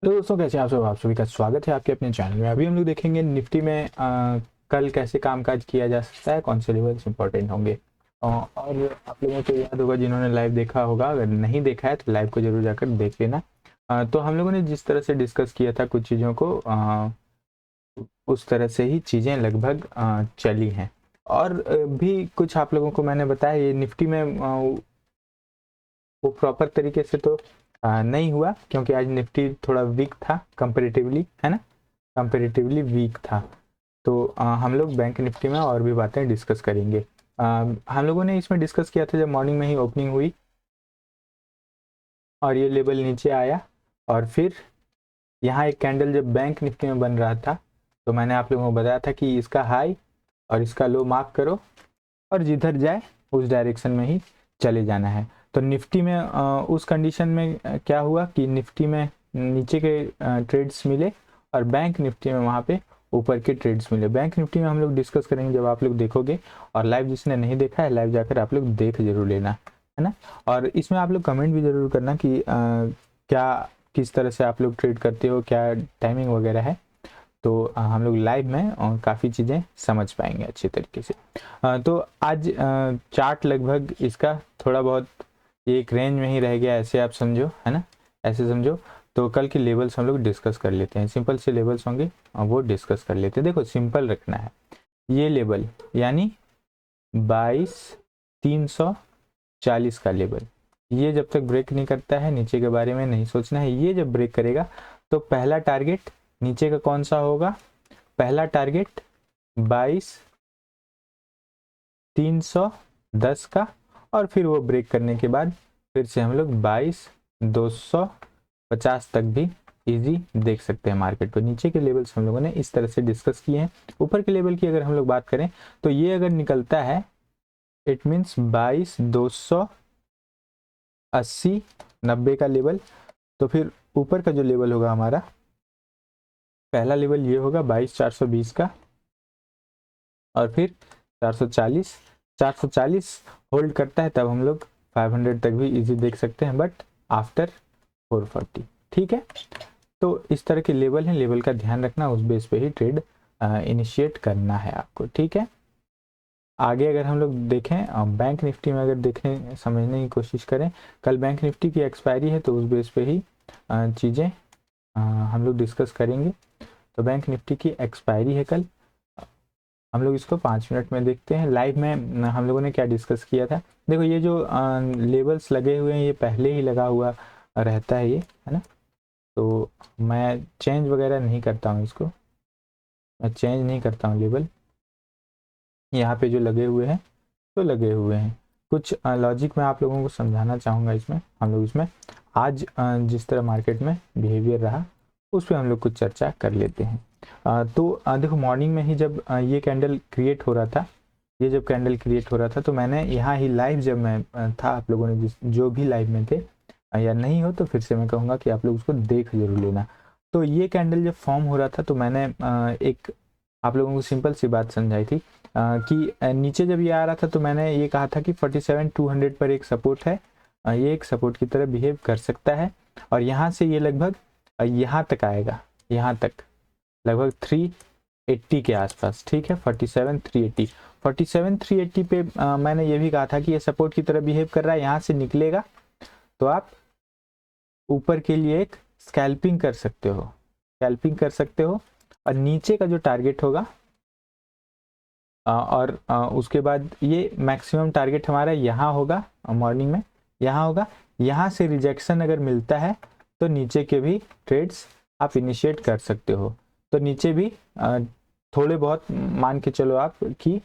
तो दोस्तों कैसे हैं आप सभी का स्वागत है आपके अपने चैनल में। अभी हम लोग देखेंगे निफ्टी में कल कैसे कामकाज किया जा सकता है, कौन से लेवल्स इंपॉर्टेंट होंगे। और आप लोगों को याद होगा, जिन्होंने लाइव देखा होगा, अगर नहीं देखा है तो लाइव को जरूर जाकर देख लेना। तो हम लोगों ने जिस तरह से डिस्कस किया था कुछ चीज़ों को, उस तरह से ही चीज़ें लगभग चली हैं। और भी कुछ आप लोगों को मैंने बताया, ये निफ्टी में वो प्रॉपर तरीके से तो नहीं हुआ, क्योंकि आज निफ्टी थोड़ा वीक था कंपेरेटिवली, है ना, कंपेरेटिवली वीक था। तो हम लोग बैंक निफ्टी में और भी बातें डिस्कस करेंगे। हम लोगों ने इसमें डिस्कस किया था जब मॉर्निंग में ही ओपनिंग हुई और ये लेवल नीचे आया, और फिर यहाँ एक कैंडल जब बैंक निफ्टी में बन रहा था तो मैंने आप लोगों को बताया था कि इसका हाई और इसका लो मार्क करो और जिधर जाए उस डायरेक्शन में ही चले जाना है। तो निफ्टी में उस कंडीशन में क्या हुआ कि निफ्टी में नीचे के ट्रेड्स मिले और बैंक निफ्टी में वहाँ पे ऊपर के ट्रेड्स मिले। बैंक निफ्टी में हम लोग डिस्कस करेंगे जब आप लोग देखोगे, और लाइव जिसने नहीं देखा है लाइव जाकर आप लोग देख जरूर लेना, है ना। और इसमें आप लोग कमेंट भी जरूर करना कि क्या किस तरह से आप लोग ट्रेड करते हो, क्या टाइमिंग वगैरह है। तो हम लोग लाइव में काफ़ी चीज़ें समझ पाएंगे अच्छे तरीके से। तो आज चार्ट लगभग इसका थोड़ा बहुत एक रेंज में ही रह गया, ऐसे आप समझो, है ना, ऐसे समझो। तो कल के लेवल्स हम लोग डिस्कस कर लेते हैं, सिंपल से लेवल्स होंगे और वो डिस्कस कर लेते हैं। देखो सिंपल रखना है, ये लेवल यानी 22,340 का लेवल, ये जब तक ब्रेक नहीं करता है नीचे के बारे में नहीं सोचना है। ये जब ब्रेक करेगा तो पहला टारगेट नीचे का कौन सा होगा, पहला टारगेट 22,310 का, और फिर वो ब्रेक करने के बाद फिर से हम लोग 22,250 तक भी इजी देख सकते हैं मार्केट पर। नीचे के लेवल्स हम लोगों ने इस तरह से डिस्कस किए हैं। ऊपर के लेवल की अगर हम लोग बात करें तो ये अगर निकलता है इट मीन्स 22,280 90 का लेवल। तो फिर ऊपर का जो लेवल होगा हमारा, पहला लेवल ये होगा 22,420 का, और फिर 440 440 होल्ड करता है तब हम लोग 500 तक भी इजी देख सकते हैं, बट आफ्टर 440। ठीक है, तो इस तरह के लेवल हैं, लेवल का ध्यान रखना, उस बेस पे ही ट्रेड इनिशिएट करना है आपको। ठीक है, आगे अगर हम लोग देखें बैंक निफ्टी में, अगर देखने समझने की कोशिश करें, कल बैंक निफ्टी की एक्सपायरी है तो उस बेस पे ही चीज़ें हम लोग डिस्कस करेंगे। तो बैंक निफ्टी की एक्सपायरी है कल, हम लोग इसको 5 मिनट में देखते हैं। लाइव में हम लोगों ने क्या डिस्कस किया था, देखो ये जो लेबल्स लगे हुए हैं ये पहले ही लगा हुआ रहता है, ये है ना। तो मैं चेंज वगैरह नहीं करता हूँ, इसको मैं चेंज नहीं करता हूँ लेबल। यहाँ पे जो लगे हुए हैं तो लगे हुए हैं। कुछ लॉजिक मैं आप लोगों को समझाना चाहूँगा इसमें। हम लोग इसमें आज जिस तरह मार्केट में बिहेवियर रहा उस पर हम लोग कुछ चर्चा कर लेते हैं। तो देखो मॉर्निंग में ही जब ये कैंडल क्रिएट हो रहा था, ये जब कैंडल क्रिएट हो रहा था तो मैंने यहाँ ही लाइव जब मैं था, आप लोगों ने जो भी लाइव में थे या नहीं हो तो फिर से मैं कहूँगा कि आप लोग उसको देख जरूर लेना। तो ये कैंडल जब फॉर्म हो रहा था तो मैंने एक आप लोगों को सिंपल सी बात समझाई थी कि नीचे जब ये आ रहा था तो मैंने ये कहा था कि 47,200 पर एक सपोर्ट है, ये एक सपोर्ट की तरह बिहेव कर सकता है, और यहाँ से ये लगभग यहाँ तक आएगा, यहाँ तक लगभग 380 के आसपास। ठीक है, 47,380 पे मैंने ये भी कहा था कि ये सपोर्ट की तरह बिहेव कर रहा है, यहाँ से निकलेगा तो आप ऊपर के लिए एक स्कैल्पिंग कर सकते हो, स्कैल्पिंग कर सकते हो। और नीचे का जो टारगेट होगा और उसके बाद ये मैक्सिमम टारगेट हमारा यहाँ होगा, मॉर्निंग में यहाँ होगा। यहाँ से रिजेक्शन अगर मिलता है तो नीचे के भी ट्रेड्स आप इनिशिएट कर सकते हो। तो नीचे भी थोड़े बहुत मान के चलो आप कि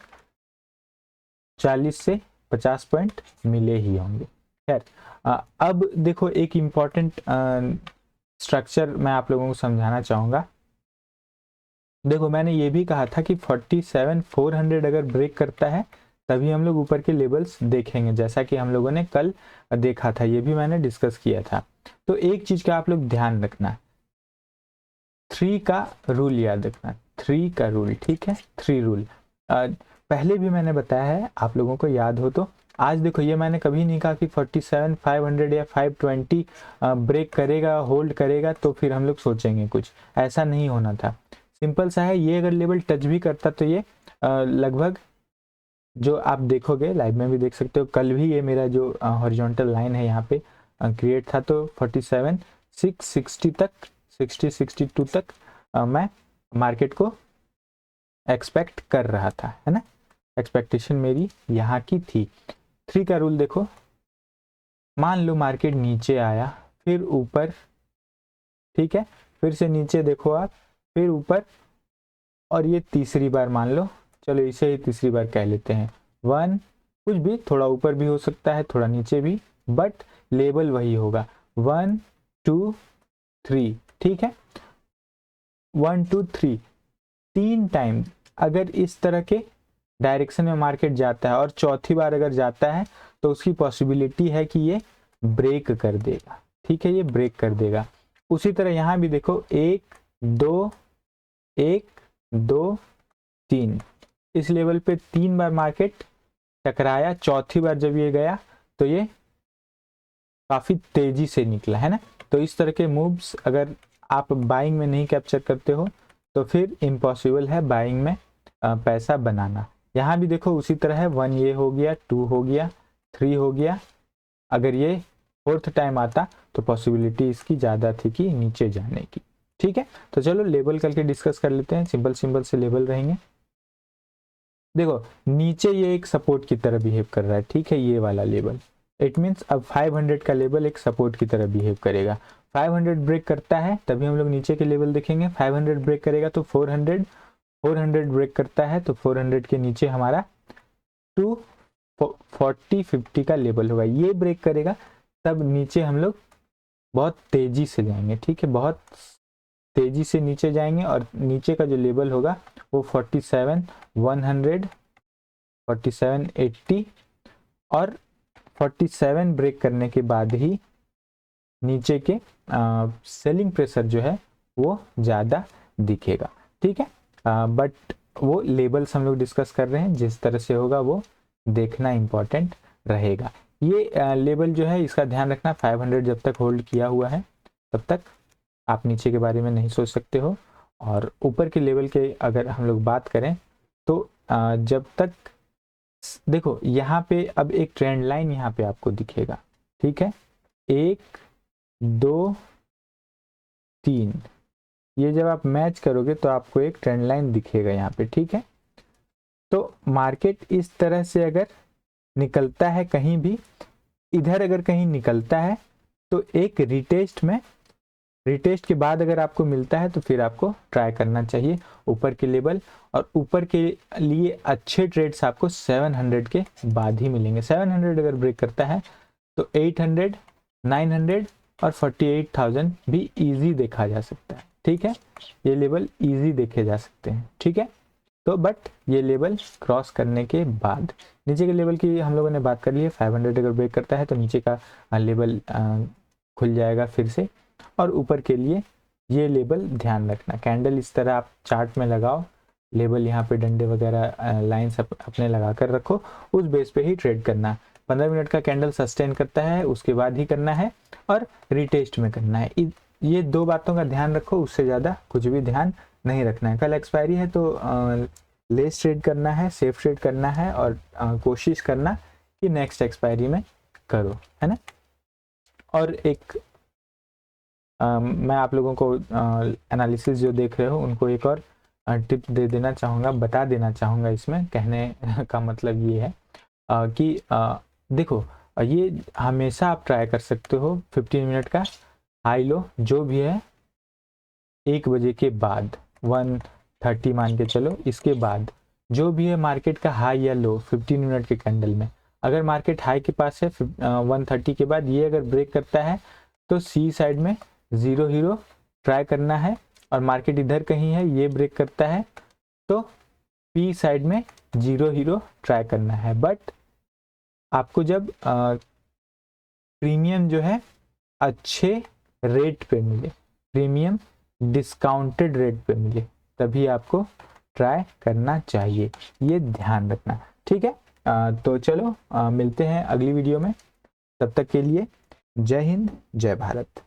40 से 50 पॉइंट मिले ही होंगे। खैर अब देखो एक इम्पॉर्टेंट स्ट्रक्चर मैं आप लोगों को समझाना चाहूँगा। देखो मैंने ये भी कहा था कि 47,400 अगर ब्रेक करता है तभी हम लोग ऊपर के लेवल्स देखेंगे, जैसा कि हम लोगों ने कल देखा था, ये भी मैंने डिस्कस किया था। तो एक चीज का आप लोग ध्यान रखना, 3 का रूल याद रखना, 3 का रूल। ठीक है, 3 रूल पहले भी मैंने बताया है, आप लोगों को याद हो तो आज देखो ये मैंने कभी नहीं कहा कि 47,500 या 520 ब्रेक करेगा, होल्ड करेगा तो फिर हम लोग सोचेंगे कुछ, ऐसा नहीं होना था। सिंपल सा है, ये अगर लेवल टच भी करता तो ये लगभग जो आप देखोगे लाइव में भी देख सकते हो, कल भी ये मेरा जो हॉरिजॉन्टल लाइन है यहाँ पे क्रिएट था, तो 47,660 तक 62 तक मैं मार्केट को एक्सपेक्ट कर रहा था, है ना। एक्सपेक्टेशन मेरी यहाँ की थी। 3 का रूल देखो, मान लो मार्केट नीचे आया फिर ऊपर, ठीक है, फिर से नीचे देखो आप, फिर ऊपर, और ये तीसरी बार मान लो, चलो इसे ही तीसरी बार कह लेते हैं। 1, कुछ भी, थोड़ा ऊपर भी हो सकता है थोड़ा नीचे भी, बट लेवल वही होगा 1 2 3, ठीक है। 1 2 3 3 टाइम अगर इस तरह के डायरेक्शन में मार्केट जाता है और चौथी बार अगर जाता है तो उसकी पॉसिबिलिटी है कि ये ब्रेक कर देगा, ठीक है, ये ब्रेक कर देगा। उसी तरह यहाँ भी देखो 1 2 1 2 3, इस लेवल पे 3 बार मार्केट टकराया, चौथी बार जब ये गया तो ये काफी तेजी से निकला, है ना। तो इस तरह के मूव्स अगर आप बाइंग में नहीं कैप्चर करते हो तो फिर इम्पॉसिबल है बाइंग में पैसा बनाना। यहाँ भी देखो उसी तरह है, 1 ये हो गया, 2 हो गया, 3 हो गया, अगर ये 4th टाइम आता तो पॉसिबिलिटी इसकी ज़्यादा थी कि नीचे जाने की, ठीक है। तो चलो लेवल करके डिस्कस कर लेते हैं, सिंपल सिंपल से लेवल रहेंगे। देखो नीचे ये एक सपोर्ट की तरह बिहेव कर रहा है, ठीक है, ये वाला लेवल, इट मीन्स अब 500 का लेवल एक सपोर्ट की तरह बिहेव करेगा। 500 ब्रेक करता है तभी हम लोग नीचे के लेवल देखेंगे, 500 ब्रेक करेगा तो 400, 400 ब्रेक करता है तो 400 के नीचे हमारा 240 50 का लेवल होगा, ये ब्रेक करेगा तब नीचे हम लोग बहुत तेजी से जाएंगे, ठीक है, बहुत तेजी से नीचे जाएंगे, और नीचे का जो लेवल होगा वो 47,100, 47,80, और 47 ब्रेक करने के बाद ही नीचे के सेलिंग प्रेशर जो है वो ज़्यादा दिखेगा, ठीक है। बट वो लेवल्स हम लोग डिस्कस कर रहे हैं, जिस तरह से होगा वो देखना इम्पॉर्टेंट रहेगा। ये लेवल जो है इसका ध्यान रखना, 500 जब तक होल्ड किया हुआ है तब तक आप नीचे के बारे में नहीं सोच सकते हो। और ऊपर के लेवल के अगर हम लोग बात करें तो जब तक देखो यहाँ पे अब एक ट्रेंड लाइन यहाँ पे आपको दिखेगा, ठीक है, 1 2 3, ये जब आप मैच करोगे तो आपको एक ट्रेंड लाइन दिखेगा यहाँ पे, ठीक है। तो मार्केट इस तरह से अगर निकलता है कहीं भी, इधर अगर कहीं निकलता है तो एक रिटेस्ट में, रिटेस्ट के बाद अगर आपको मिलता है तो फिर आपको ट्राई करना चाहिए ऊपर के लेवल, और ऊपर के लिए अच्छे ट्रेड्स आपको 700 के बाद ही मिलेंगे। 700 अगर ब्रेक करता है तो 800, 900 और 48,000 भी इजी देखा जा सकता है, ठीक है, ये लेवल इजी देखे जा सकते हैं, ठीक है। तो बट ये लेवल क्रॉस करने के बाद नीचे के लेवल की हम लोगों ने बात कर ली है, 500 अगर ब्रेक करता है तो नीचे का लेवल खुल जाएगा फिर से, और ऊपर के लिए ये लेवल ध्यान रखना, कैंडल इस तरह आप चार्ट में लगाओ, लेवल यहाँ पे डंडे वगैरह लाइंस अपने लगा कर रखो, उस बेस पे ही ट्रेड करना। 15 मिनट का कैंडल सस्टेन करता है उसके बाद ही करना है, और रिटेस्ट में करना है, ये 2 बातों का ध्यान रखो, उससे ज़्यादा कुछ भी ध्यान नहीं रखना है। कल एक्सपायरी है तो लेस ट्रेड करना है, सेफ ट्रेड करना है, और कोशिश करना कि नेक्स्ट एक्सपायरी में करो, है ना। और एक मैं आप लोगों को एनालिसिस जो देख रहे हो उनको एक और टिप दे देना चाहूँगा, बता देना चाहूँगा, इसमें कहने का मतलब ये है कि देखो ये हमेशा आप ट्राई कर सकते हो 15 मिनट का हाई लो जो भी है 1 बजे के बाद, 1:30 मान के चलो, इसके बाद जो भी है मार्केट का हाई या लो 15 मिनट के कैंडल में, अगर मार्केट हाई के पास है 1:30 के बाद ये अगर ब्रेक करता है तो सी साइड में 0 हीरो ट्राई करना है, और मार्केट इधर कहीं है ये ब्रेक करता है तो पी साइड में 0 हीरो ट्राई करना है। बट आपको जब प्रीमियम जो है अच्छे रेट पे मिले, प्रीमियम डिस्काउंटेड रेट पे मिले, तभी आपको ट्राई करना चाहिए, ये ध्यान रखना, ठीक है। तो चलो मिलते हैं अगली वीडियो में। तब तक के लिए जय हिंद, जय भारत।